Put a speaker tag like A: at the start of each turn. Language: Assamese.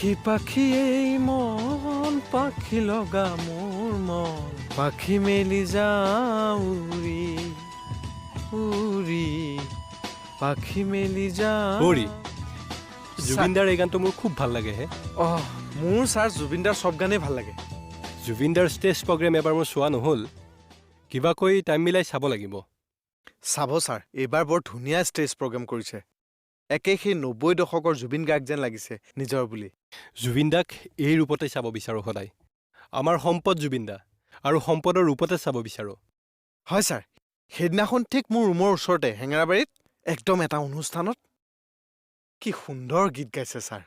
A: পাখি এই মন পাখি লগা মোৰ মন পাখি মেলি যাওঁ উৰি উৰি পাখি মেলি যাওঁ
B: উৰি জুবিনদাৰ এই গানটো মোৰ খুব ভাল লাগে হে
A: মোৰ ছাৰ জুবিনদাৰ চব গানেই ভাল লাগে
B: জুবিনদাৰ ষ্টেজ প্ৰগ্ৰেম এবাৰ মোৰ চোৱা নহ'ল কিবা কৈ টাইম মিলাই চাব লাগিব
A: চাব ছাৰ এইবাৰ বৰ ধুনীয়া ষ্টেজ প্ৰগ্ৰেম কৰিছে একে সেই ৯০ দশকৰ জুবিন গাৰ্গ যেন লাগিছে নিজৰ বুলি
B: জুবিনদাক এই ৰূপতে চাব বিচাৰোঁ সদায় আমাৰ সম্পদ জুবিনদা আৰু সম্পদৰ ৰূপতে চাব বিচাৰোঁ
A: হয় ছাৰ সেইদিনাখন ঠিক মোৰ ৰুমৰ ওচৰতে হেঙেৰাবাৰীত একদম এটা অনুষ্ঠানত কি সুন্দৰ গীত গাইছে ছাৰ